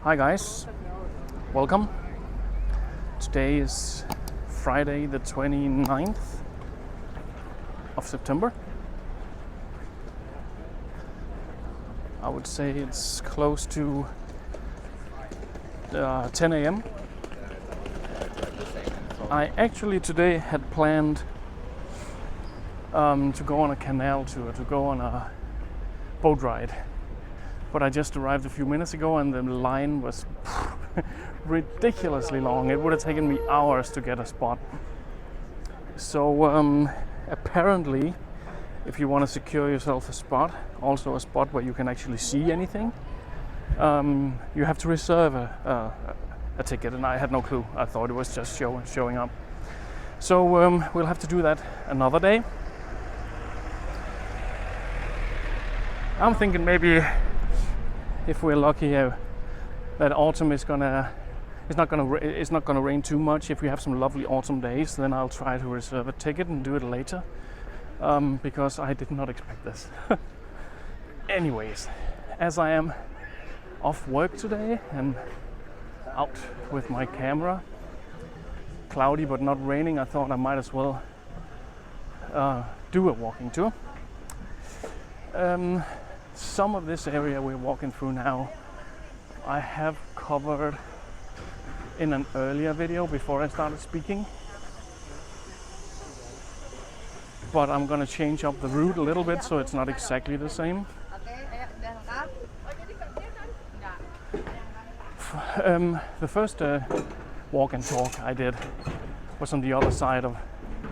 Hi guys, welcome. Today is Friday the 29th of September. I would say it's close to 10 a.m. I actually today had planned to go on a canal tour, to go on a boat ride. But I just arrived a few minutes ago and the line was ridiculously long. It would have taken me hours to get a spot. So apparently, if you want to secure yourself a spot, also a spot where you can actually see anything, you have to reserve a ticket, and I had no clue. I thought it was just showing up. So we'll have to do that another day. I'm thinking maybe, if we're lucky, that autumn is it's not gonna rain too much. If we have some lovely autumn days, then I'll try to reserve a ticket and do it later, because I did not expect this. Anyways, as I am off work today and out with my camera, cloudy but not raining, I thought I might as well do a walking tour. Some of this area we're walking through now I have covered in an earlier video before I started speaking, but I'm gonna change up the route a little bit so it's not exactly the same. The first walk and talk I did was on the other side of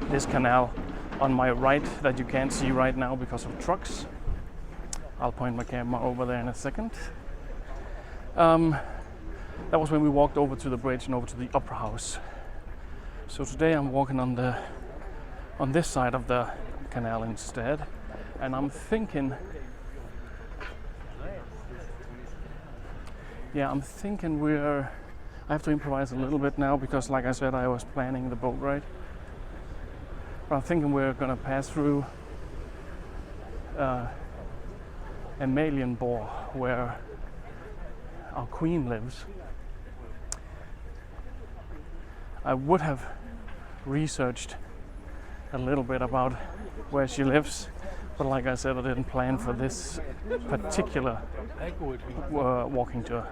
this canal on my right that you can't see right now because of trucks. I'll point my camera over there in a second. That was when we walked over to the bridge and over to the Opera House. So today I'm walking on this side of the canal instead, and I'm thinking, I have to improvise a little bit now because, like I said, I was planning the boat ride. But I'm thinking we're gonna pass through Amalienborg, where our queen lives. I would have researched a little bit about where she lives, but like I said, I didn't plan for this particular walking tour.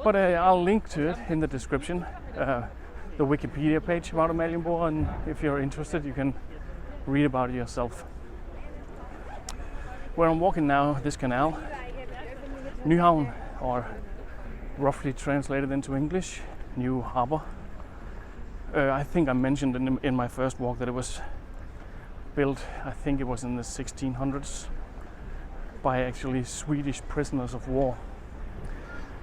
But I'll link to it in the description, the Wikipedia page about Amalienborg, and if you're interested, you can read about it yourself. Where I'm walking now, this canal, Nyhavn, or roughly translated into English, New Harbor. I think I mentioned in my first walk that it was built, I think it was in the 1600s, by actually Swedish prisoners of war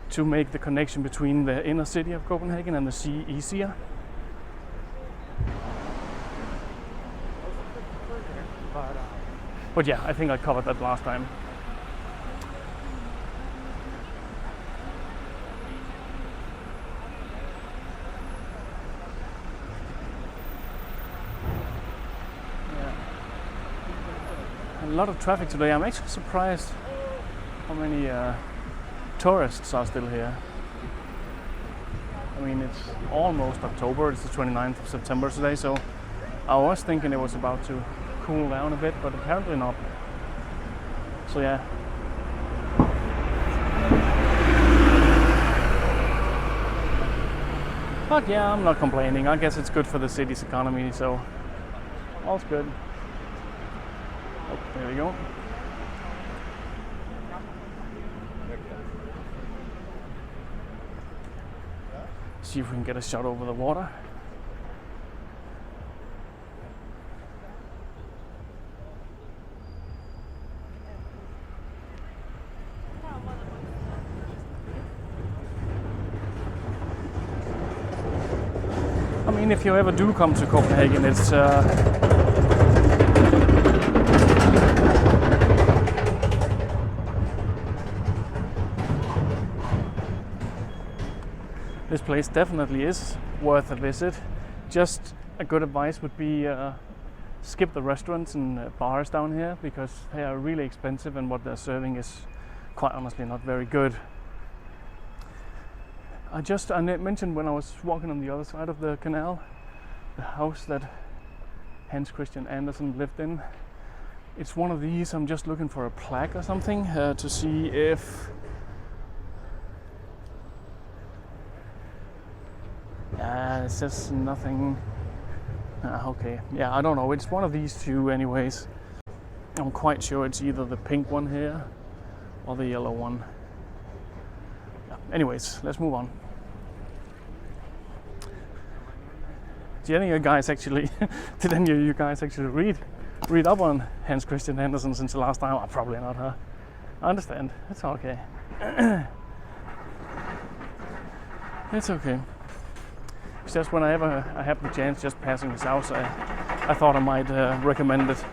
to make the connection between the inner city of Copenhagen and the sea easier. But yeah, I think I covered that last time. Yeah. A lot of traffic today. I'm actually surprised how many tourists are still here. I mean, it's almost October. It's the 29th of September today, so I was thinking it was about to cool down a bit, but apparently not. So yeah. But yeah, I'm not complaining. I guess it's good for the city's economy, so all's good. Oh, there we go. See if we can get a shot over the water. I mean, if you ever do come to Copenhagen, it's this place definitely is worth a visit. Just a good advice would be skip the restaurants and bars down here because they are really expensive and what they're serving is quite honestly not very good. I mentioned when I was walking on the other side of the canal, the house that Hans Christian Andersen lived in. It's one of these. I'm just looking for a plaque or something to see if it says nothing. Okay, yeah, I don't know. It's one of these two anyways. I'm quite sure it's either the pink one here or the yellow one. Yeah. Anyways, let's move on. Did any of you guys actually read up on Hans Christian Andersen since the last time? Oh, probably not, huh? I understand. It's okay. It's okay. It's just whenever I have the chance, just passing his house, I thought I might recommend it.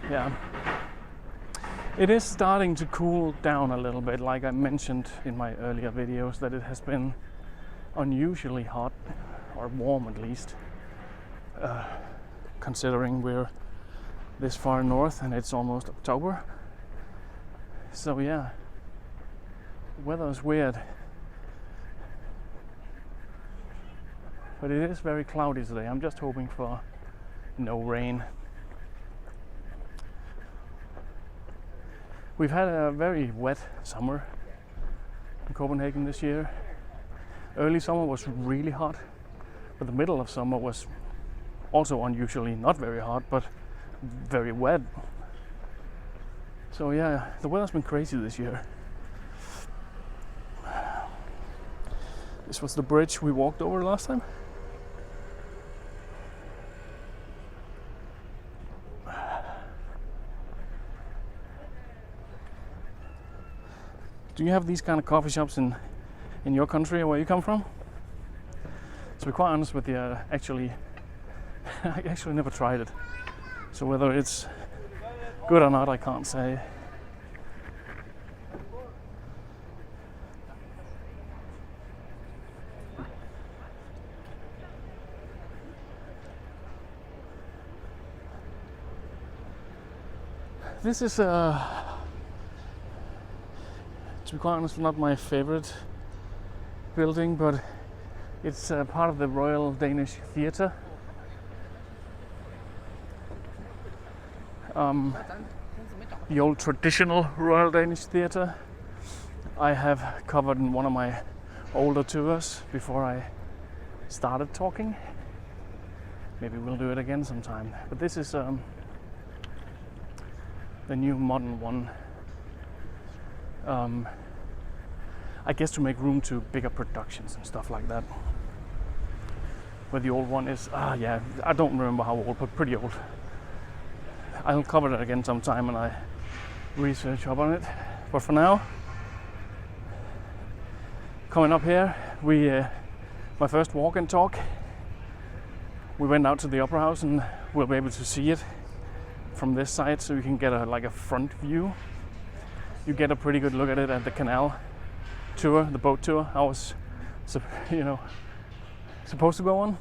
Yeah. It is starting to cool down a little bit, like I mentioned in my earlier videos, that it has been unusually hot, or warm at least, considering we're this far north and it's almost October. So yeah, weather is weird, but it is very cloudy today. I'm just hoping for no rain. We've had a very wet summer in Copenhagen this year. Early summer was really hot, but the middle of summer was also unusually not very hot, but very wet. So yeah, the weather's been crazy this year. This was the bridge we walked over last time. Do you have these kind of coffee shops in your country or where you come from? To be quite honest with you, I actually never tried it. So whether it's good or not, I can't say. This is to be quite honest, not my favorite building, but it's part of the Royal Danish Theatre. The old traditional Royal Danish Theatre I have covered in one of my older tours before I started talking. Maybe we'll do it again sometime. But this is the new modern one. I guess to make room to bigger productions and stuff like that. Where the old one is, yeah, I don't remember how old, but pretty old. I'll cover that again sometime when I research up on it. But for now, coming up here, my first walk and talk. We went out to the Opera House and we'll be able to see it from this side, so you can get a front view. You get a pretty good look at it at the canal tour, the boat tour I was, supposed to go on.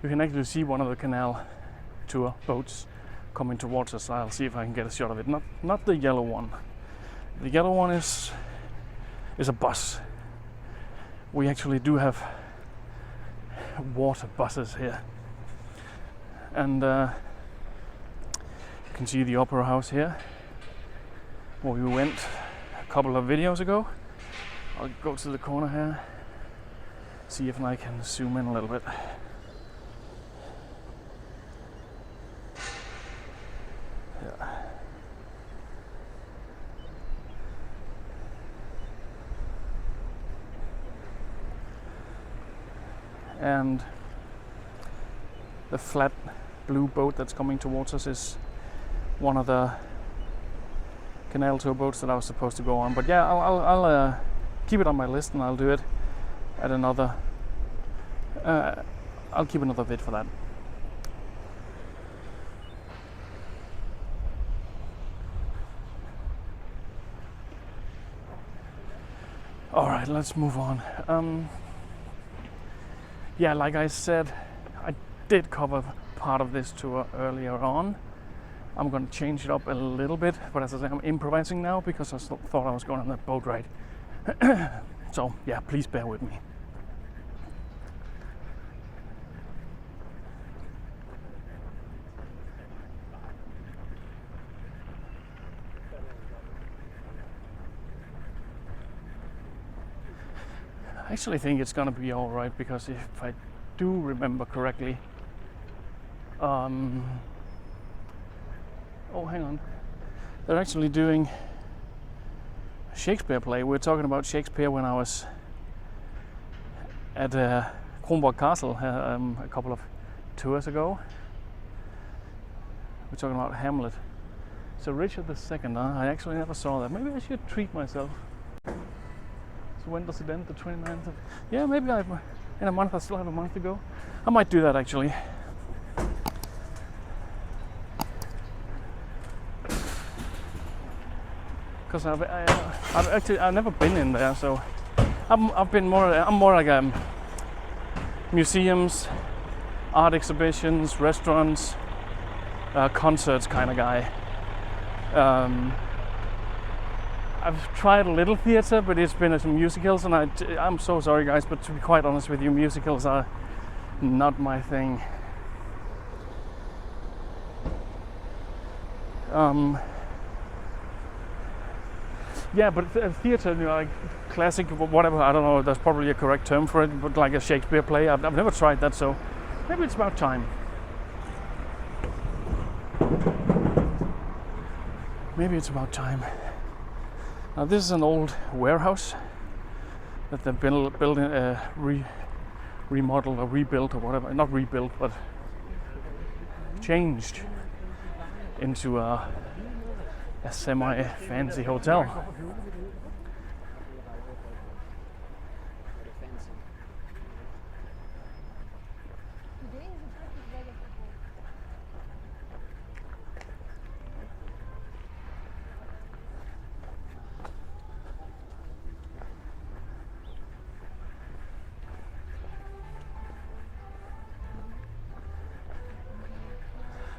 You can actually see one of the canal tour boats coming towards us. I'll see if I can get a shot of it. Not the yellow one. The yellow one is a bus. We actually do have water buses here, and you can see the Opera House here, where we went a couple of videos ago. I'll go to the corner here, see if I can zoom in a little bit. Yeah. And the flat blue boat that's coming towards us is one of the canal tour boats that I was supposed to go on. But yeah, I'll keep it on my list, and I'll do it at another. I'll keep another vid for that. All right, let's move on. Yeah, like I said, I did cover part of this tour earlier on, I'm gonna change it up a little bit, but as I say, I'm improvising now because I thought I was going on that boat ride. So yeah, please bear with me. I actually think it's gonna be all right because if I do remember correctly, oh, hang on, they're actually doing a Shakespeare play. We were talking about Shakespeare when I was at Kronborg Castle a couple of tours ago. We're talking about Hamlet. So Richard II, I actually never saw that. Maybe I should treat myself. So when does it end? The 29th of... Yeah, maybe in a month. I still have a month to go. I might do that actually. Because I've never been in there, so I'm more like museums, art exhibitions, restaurants, concerts kind of guy. I've tried a little theater, but it's been some musicals, and I'm so sorry guys, but to be quite honest with you, musicals are not my thing. Yeah, but theater, you know, like classic, whatever, I don't know, there's probably a correct term for it, but like a Shakespeare play, I've never tried that, so maybe it's about time. Maybe it's about time. Now this is an old warehouse that they've been building, remodeled or rebuilt or whatever. Not rebuilt, but changed into a semi-fancy hotel.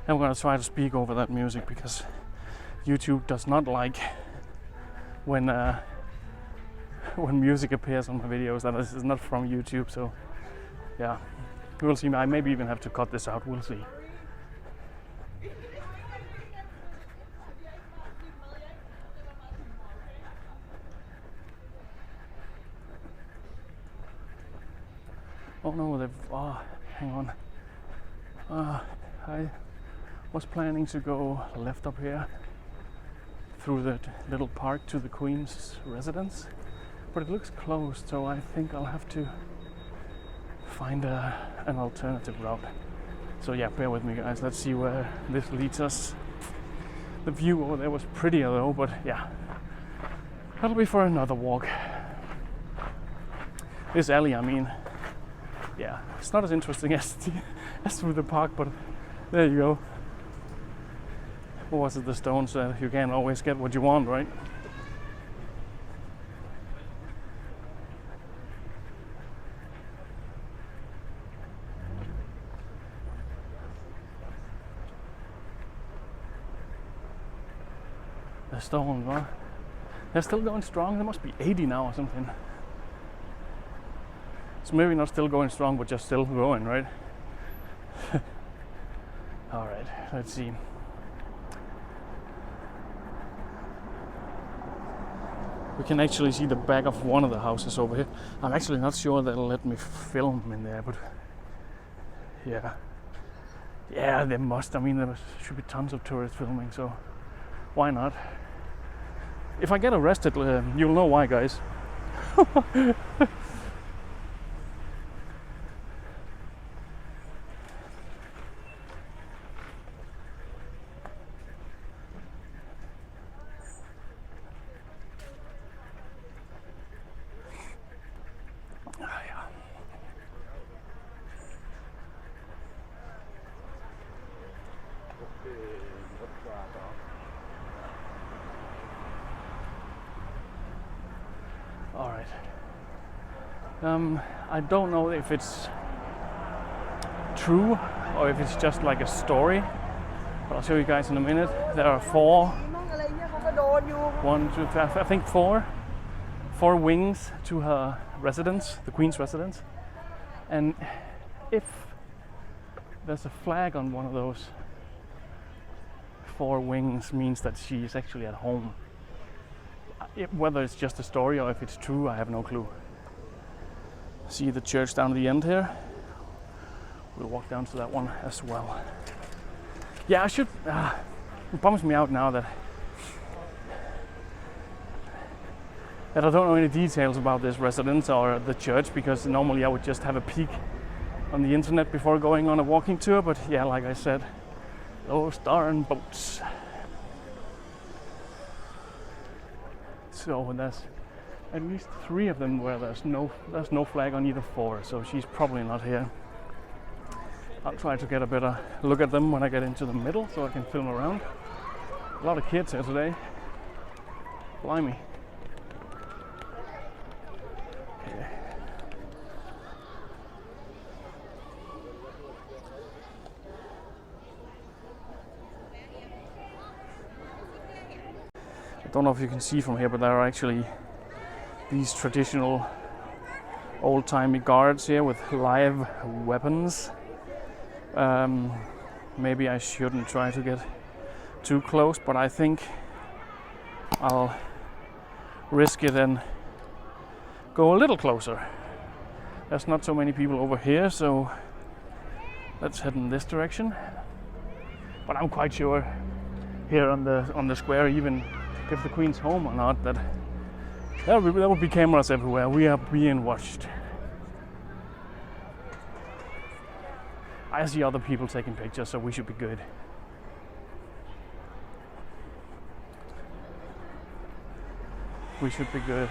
I'm going to try to speak over that music because YouTube does not like when music appears on my videos that is not from YouTube. So yeah, we'll see. I maybe even have to cut this out. We'll see. Oh no, they've... hang on. I was planning to go left up here through the little park to the Queen's residence, but it looks closed, so I think I'll have to find an alternative route. So yeah, bear with me guys, let's see where this leads us. The view over there was prettier though, but yeah, that'll be for another walk. This alley, I mean, yeah, it's not as interesting as through the park, but there you go. What was it, the Stones said, you can't always get what you want, right? The Stones, huh? They're still going strong. They must be 80 now or something. It's maybe not still going strong, but just still growing, right? Alright, let's see. We can actually see the back of one of the houses over here. I'm actually not sure they'll let me film in there, but yeah. Yeah, they must. I mean, there should be tons of tourists filming, so why not? If I get arrested, you'll know why, guys. All right. I don't know if it's true or if it's just like a story, But I'll show you guys in a minute. There are four, one, two, I think four wings to her residence, the Queen's residence. And if there's a flag on one of those four wings, means that she is actually at home. Whether it's just a story or if it's true, I have no clue. See the church down at the end here? We'll walk down to that one as well. Yeah, I should. It bums me out now that I don't know any details about this residence or the church, because normally I would just have a peek on the internet before going on a walking tour. But yeah, like I said, those darn boats. So there's at least 3 of them where there's no flag on either 4, so she's probably not here. I'll try to get a better look at them when I get into the middle so I can film around. A lot of kids here today. Blimey. Okay. I don't know if you can see from here, but there are actually these traditional old-timey guards here with live weapons. Maybe I shouldn't try to get too close, but I think I'll risk it and go a little closer. There's not so many people over here, so let's head in this direction. But I'm quite sure here on the square, even if the Queen's home or not, that there will be cameras everywhere. We are being watched. I see other people taking pictures, so we should be good. We should be good.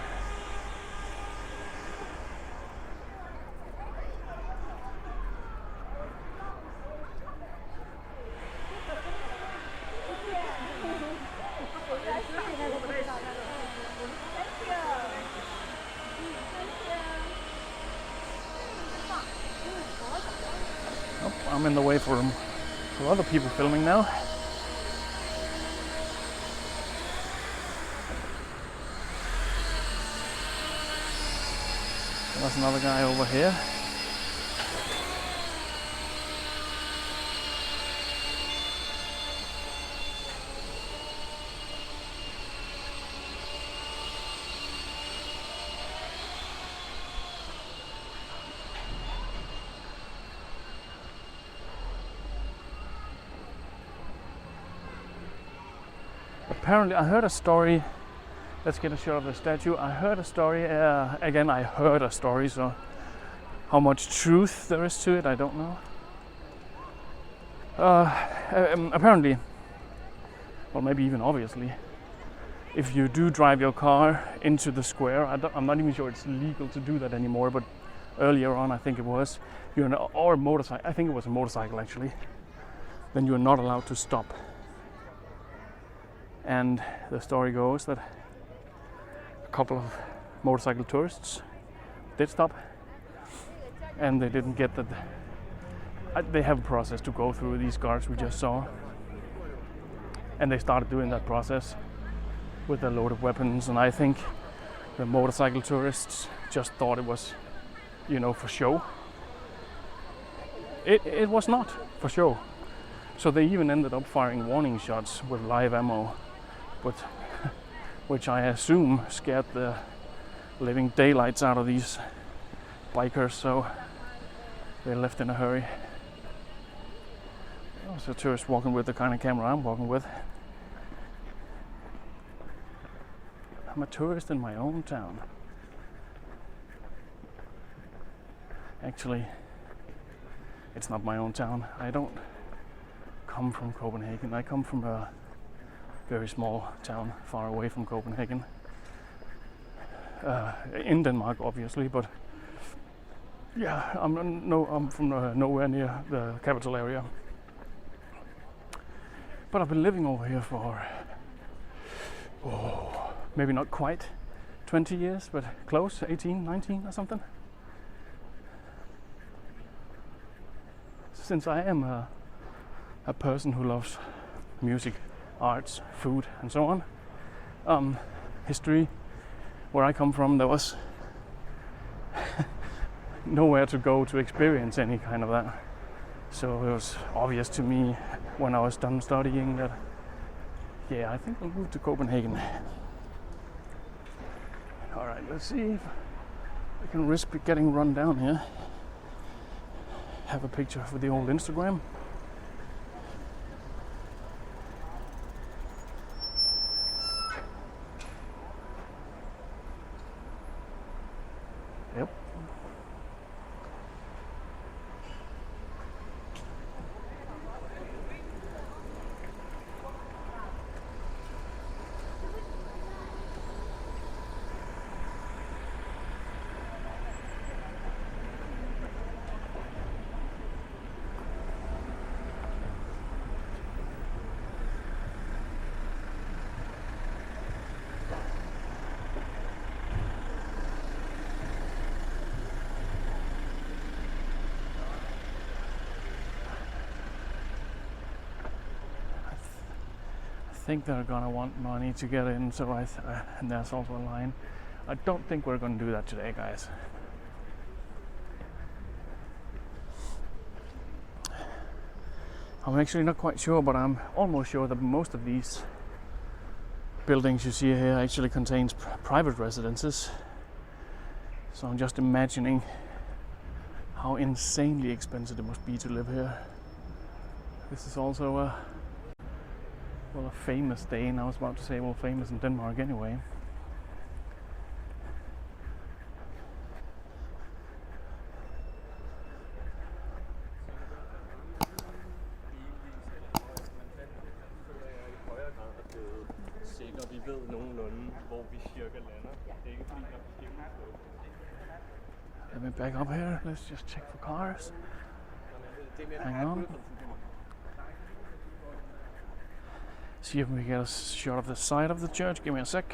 I'm in the way for other people filming now. There's another guy over here. Apparently, I heard a story. Let's get a shot of the statue. I heard a story. Again, I heard a story, so how much truth there is to it, I don't know. Apparently, well, maybe even obviously, if you do drive your car into the square, I'm not even sure it's legal to do that anymore, but earlier on, I think it was, or a motorcycle, I think it was a motorcycle actually, then you're not allowed to stop. And the story goes that a couple of motorcycle tourists did stop, and they didn't get that. They have a process to go through these guards we just saw, and they started doing that process with a load of weapons. And I think the motorcycle tourists just thought it was, for show. It was not for show. So they even ended up firing warning shots with live ammo, but which I assume scared the living daylights out of these bikers, so they left in a hurry. There's a tourist walking with the kind of camera I'm walking with. I'm a tourist in my own town. Actually, it's not my own town. I don't come from Copenhagen. I come from a very small town far away from Copenhagen. In Denmark, obviously, but yeah, I'm from nowhere near the capital area. But I've been living over here for, maybe not quite 20 years, but close, 18, 19 or something. Since I am a person who loves music, arts, food, and so on. History, where I come from, there was nowhere to go to experience any kind of that. So it was obvious to me when I was done studying that, yeah, I think I'll move to Copenhagen. Alright, let's see if I can risk getting run down here. Have a picture for the old Instagram. Yep. I think they're gonna want money to get in, so and there's also a line. I don't think we're gonna do that today, guys. I'm actually not quite sure, but I'm almost sure that most of these buildings you see here actually contains private residences. So I'm just imagining how insanely expensive it must be to live here. This is also a famous Dane. I was about to say, well, famous in Denmark anyway. Let me back up here. Let's just check for cars. Hang on. See if we get a shot of the side of the church. Give me a sec.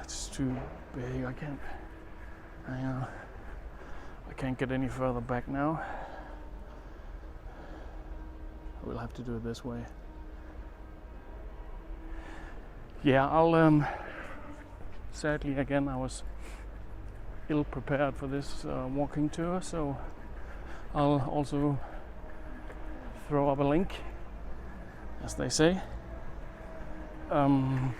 It's too big. I can't. Hang on. I can't get any further back now. We'll have to do it this way. Yeah, I'll. Sadly, again, I was ill prepared for this walking tour, so I'll also throw up a link, as they say. In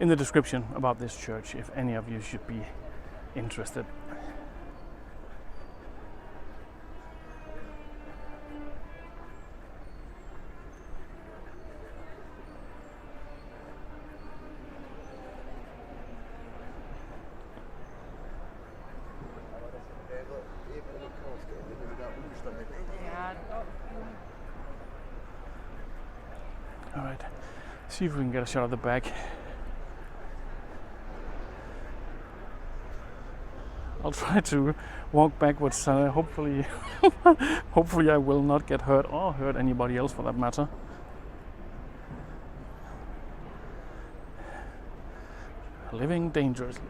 the description about this church, if any of you should be interested. Alright, see if we can get a shot of the back. I'll try to walk backwards, hopefully hopefully I will not get hurt or hurt anybody else for that matter. Living dangerously.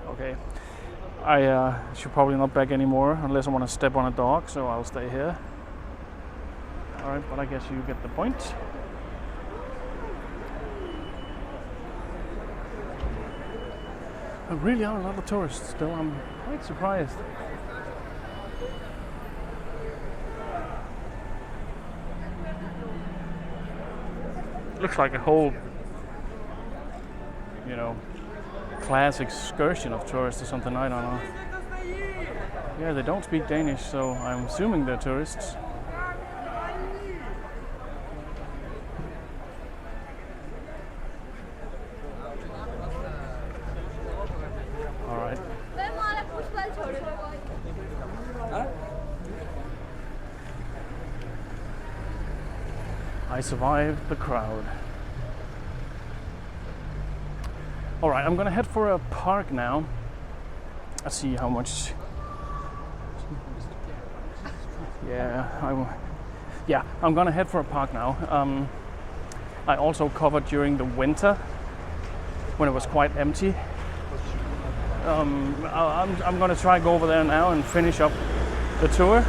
Okay, I should probably not back anymore unless I want to step on a dog, so I'll stay here. Alright, but I guess you get the point. There really are a lot of tourists still. I'm quite surprised. Looks like a whole, class excursion of tourists or something, I don't know. Yeah, they don't speak Danish, so I'm assuming they're tourists. Alright. I survived the crowd. Alright, I'm gonna head for a park now. Let's see how much. I'm gonna head for a park now. I also covered during the winter when it was quite empty. I'm gonna try go over there now and finish up the tour.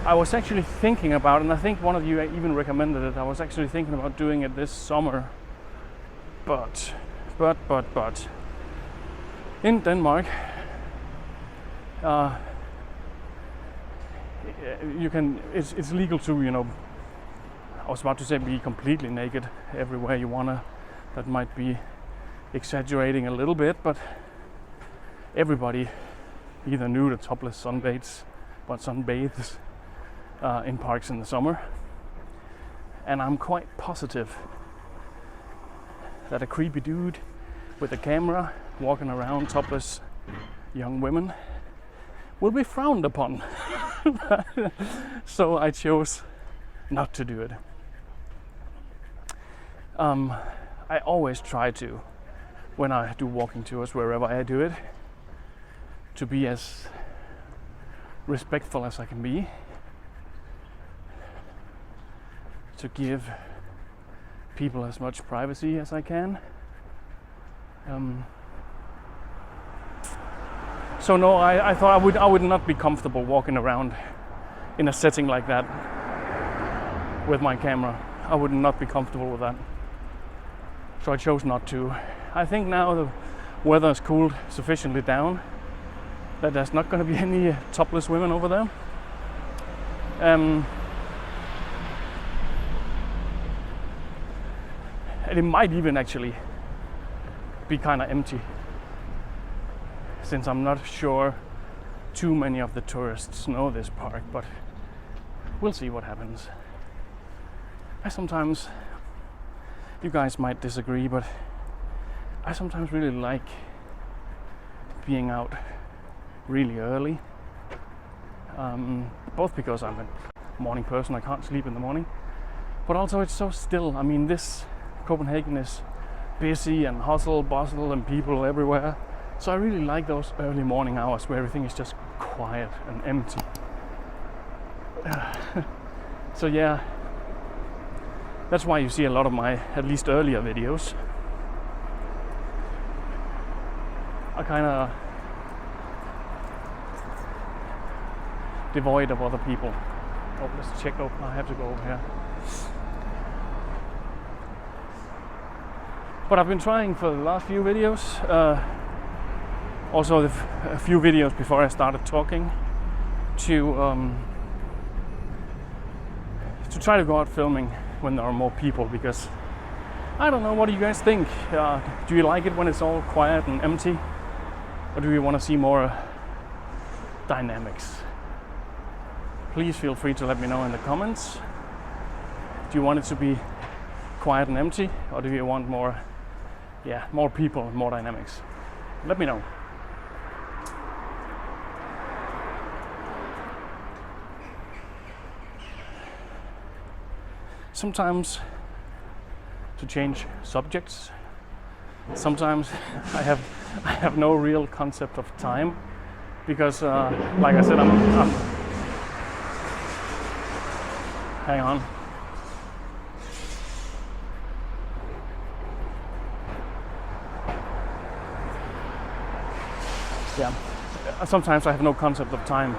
I was actually thinking about, and I think one of you even recommended it, I was actually thinking about doing it this summer. But in Denmark, you can, it's legal to, you know, I was about to say be completely naked everywhere you wanna. That might be exaggerating a little bit, but everybody either nude or topless sunbathes in parks in the summer. And I'm quite positive that a creepy dude with a camera walking around topless young women will be frowned upon. So I chose not to do it. I always try to, when I do walking tours, wherever I do it, to be as respectful as I can be, to give people as much privacy as I can. So no, I thought I would not be comfortable walking around in a setting like that with my camera. I would not be comfortable with that. So I chose not to. I think now the weather has cooled sufficiently down that there's not going to be any topless women over there. And it might even actually be kind of empty, since I'm not sure too many of the tourists know this park, but we'll see what happens. I sometimes, you guys might disagree, but I sometimes really like being out really early, both because I'm a morning person, I can't sleep in the morning, but also it's so still. I mean, this Copenhagen is busy and hustle, bustle and people everywhere. So I really like those early morning hours where everything is just quiet and empty. So yeah, that's why you see a lot of my, at least earlier videos, are kind of devoid of other people. Oh, let's check. Oh, I have to go over here. But I've been trying for the last few videos, also a few videos before I started talking, to try to go out filming when there are more people, because I don't know, what do you guys think? Do you like it when it's all quiet and empty, or do you want to see more dynamics? Please feel free to let me know in the comments. Do you want it to be quiet and empty, or do you want more people, more dynamics? Let me know. Sometimes, to change subjects, sometimes I have no real concept of time, because like I said, I'm hang on. Yeah, sometimes I have no concept of time.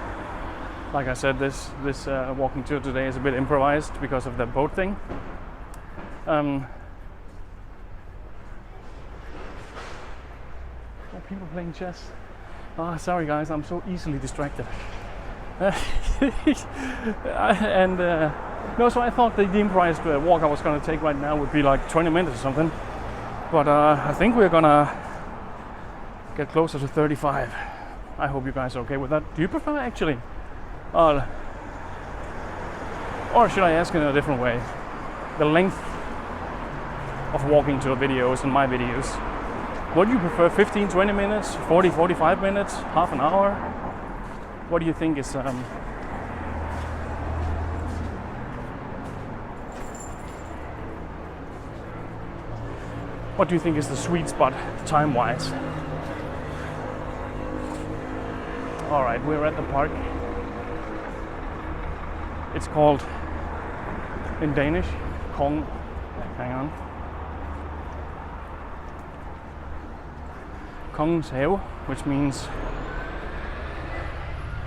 Like I said, this walking tour today is a bit improvised because of the boat thing. Oh, people playing chess. Sorry guys, I'm so easily distracted. And no, so I thought the improvised walk I was going to take right now would be like 20 minutes or something. But I think we're gonna get closer to 35. I hope you guys are okay with that. Do you prefer actually? Or should I ask in a different way? The length of walking tour videos and my videos. What do you prefer? 15, 20 minutes? 40, 45 minutes? Half an hour? What do you think is what do you think is the sweet spot time-wise? All right, we're at the park. It's called, in Danish, Hang on. Kongens Have, which means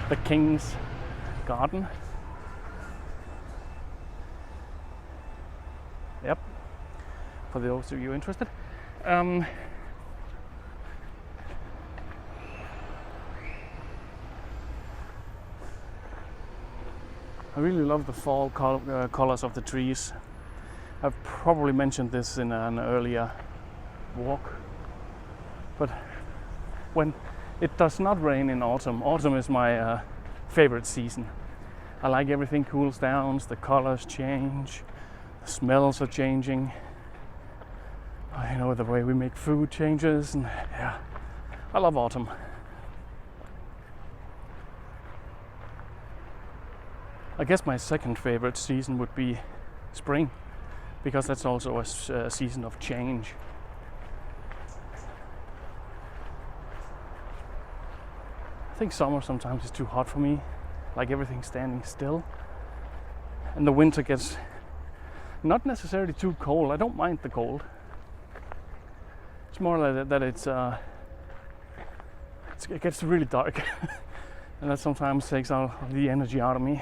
the king's garden. Yep, for those of you interested. I really love the fall colors of the trees. I've probably mentioned this in an earlier walk, but when it does not rain in autumn, autumn is my favorite season. I like everything cools down, the colors change, the smells are changing. You know, the way we make food changes, and yeah, I love autumn. I guess my second favorite season would be spring, because that's also a season of change. I think summer sometimes is too hot for me, like everything's standing still. And the winter gets not necessarily too cold. I don't mind the cold. It's more like that it gets really dark and that sometimes takes all the energy out of me.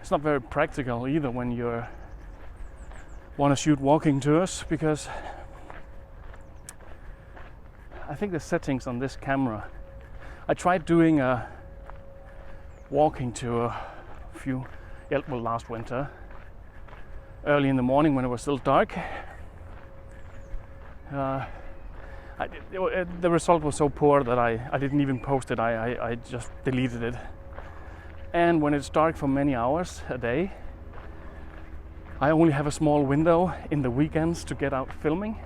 It's not very practical either when you want to shoot walking tours, because I think the settings on this camera, I tried doing a walking tour last winter, early in the morning when it was still dark. The result was so poor that I didn't even post it. I just deleted it. And when it's dark for many hours a day, I only have a small window in the weekends to get out filming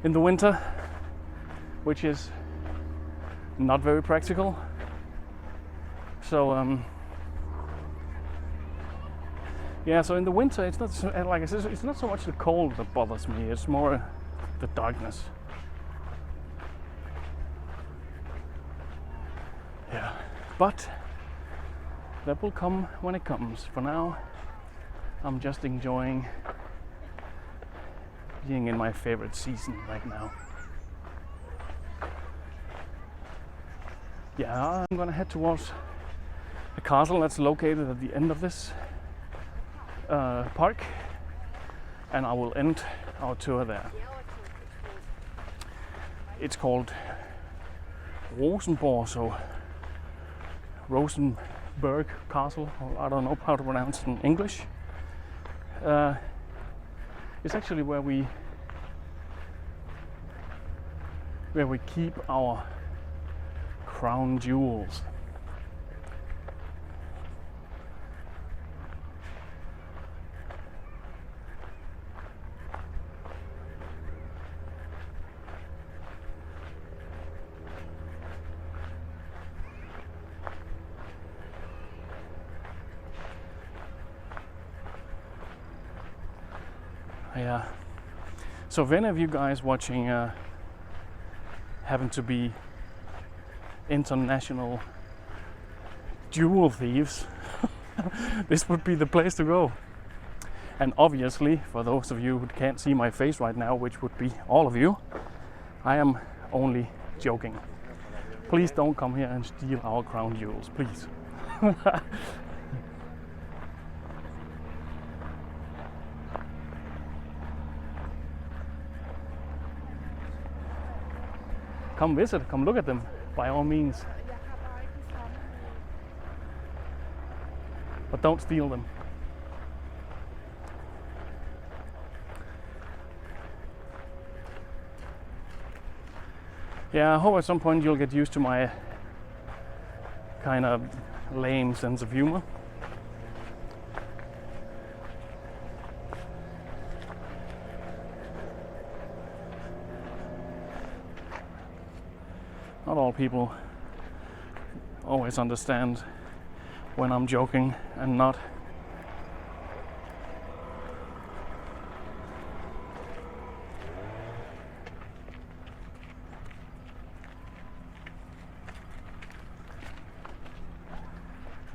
in the winter, which is not very practical. So yeah, so in the winter it's not like I said, it's not so much the cold that bothers me, it's more the darkness. Yeah, but that will come when it comes. For now, I'm just enjoying being in my favorite season right now. Yeah, I'm gonna head towards a castle that's located at the end of this park, and I will end our tour there. It's called Rosenborg, so Rosenborg Castle, or I don't know how to pronounce it in English. It's actually where we keep our crown jewels. Yeah. So if any of you guys watching happen to be international jewel thieves, this would be the place to go. And obviously, for those of you who can't see my face right now, which would be all of you, I am only joking. Please don't come here and steal our crown jewels, please. Come visit, come look at them, by all means. But don't steal them. Yeah, I hope at some point you'll get used to my kind of lame sense of humor. Not all people always understand when I'm joking and not.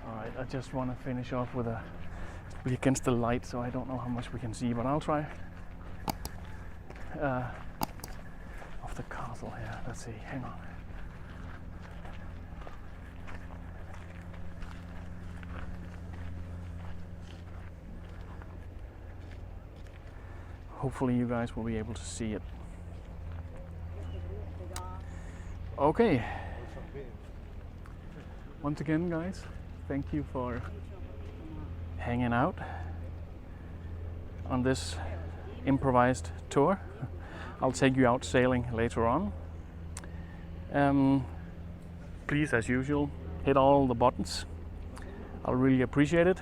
Alright, I just want to finish off with We're against the light, so I don't know how much we can see, but I'll try. Of the castle here. Let's see. Hang on. Hopefully you guys will be able to see it. Okay. Once again, guys, thank you for hanging out on this improvised tour. I'll take you out sailing later on. Please, as usual, hit all the buttons. I'll really appreciate it.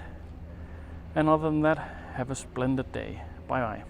And other than that, have a splendid day. Bye bye.